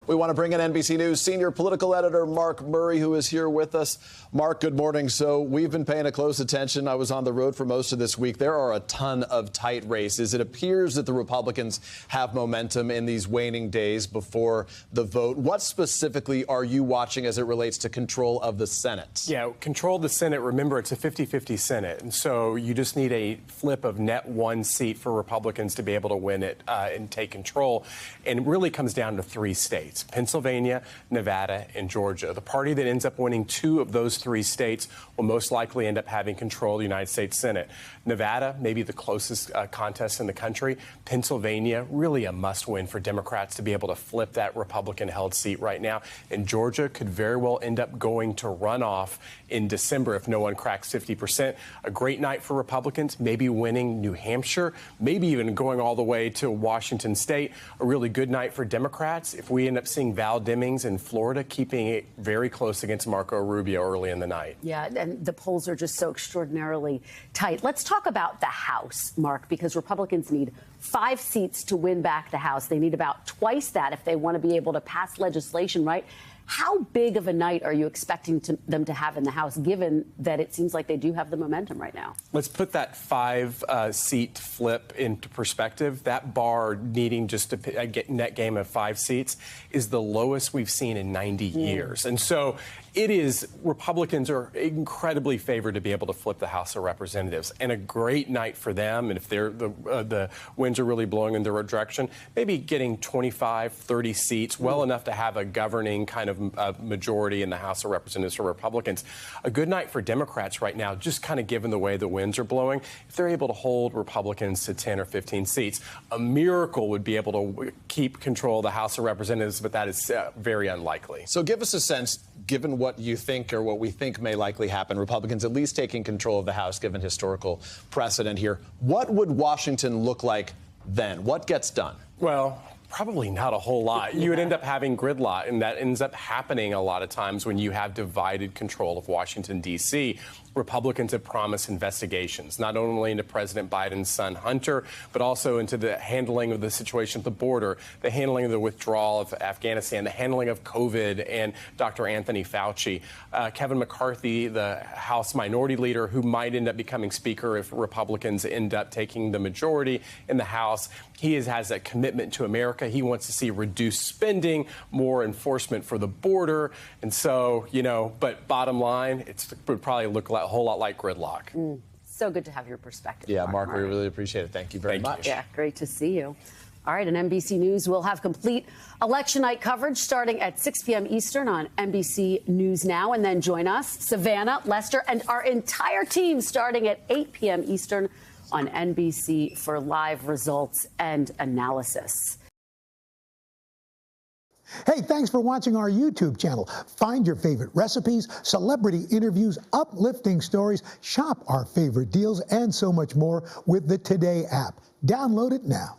We want to bring in NBC News senior political editor Mark Murray, who is here with us. Mark, good morning. So we've been paying a close attention. I was on the road for most of this week. There are a ton of tight races. It appears that the Republicans have momentum in these waning days before the vote. What specifically are you watching as it relates to control of the Senate? Yeah, control of the Senate. Remember, it's a 50-50 Senate. And so you just need a flip of net one seat for Republicans to be able to win it and take control. And it really comes down to three states: Pennsylvania, Nevada, and Georgia. The party that ends up winning two of those three states will most likely end up having control of the United States Senate. Nevada, maybe the closest contest in the country. Pennsylvania, really a must-win for Democrats to be able to flip that Republican-held seat right now. And Georgia could very well end up going to runoff in December if no one cracks 50%. A great night for Republicans, maybe winning New Hampshire, maybe even going all the way to Washington State. A really good night for Democrats if we end up seeing Val Demings in Florida keeping it very close against Marco Rubio early in the night. Yeah, and the polls are just so extraordinarily tight. Let's talk about the House, Mark, because Republicans need 5 seats to win back the House. They need about twice that if they want to be able to pass legislation, right? How big of a night are you expecting them to have in the House, given that it seems like they do have the momentum right now? Let's put that 5-seat flip into perspective. That bar needing just to get net gain of 5 seats is the lowest we've seen in 90 years. And so it is, Republicans are incredibly favored to be able to flip the House of Representatives, and a great night for them. And if they're the winds are really blowing in their direction, maybe getting 25, 30 seats, well enough to have a governing kind of majority in the House of Representatives for Republicans. A good night for Democrats right now, just kind of given the way the winds are blowing. If they're able to hold Republicans to 10 or 15 seats, a miracle would be able to keep control of the House of Representatives, but that is very unlikely. So give us a sense, given what you think or what we think may likely happen, Republicans at least taking control of the House, given historical precedent here, what would Washington look like then? What gets done? Well, probably not a whole lot. You would end up having gridlock, and that ends up happening a lot of times when you have divided control of Washington, D.C. Republicans have promised investigations, not only into President Biden's son, Hunter, but also into the handling of the situation at the border, the handling of the withdrawal of Afghanistan, the handling of COVID, and Dr. Anthony Fauci. Kevin McCarthy, the House Minority Leader, who might end up becoming Speaker if Republicans end up taking the majority in the House, he has a commitment to America. He wants to see reduced spending, more enforcement for the border. And so, but bottom line, it would probably look a whole lot like gridlock. So good to have your perspective. Yeah, Mark, we really appreciate it. Thank you very much. Yeah, great to see you. All right, and NBC News will have complete election night coverage starting at 6 p.m. Eastern on NBC News Now. And then join us, Savannah, Lester, and our entire team starting at 8 p.m. Eastern on NBC for live results and analysis. Hey, thanks for watching our YouTube channel. Find your favorite recipes, celebrity interviews, uplifting stories, shop our favorite deals, and so much more with the Today app. Download it now.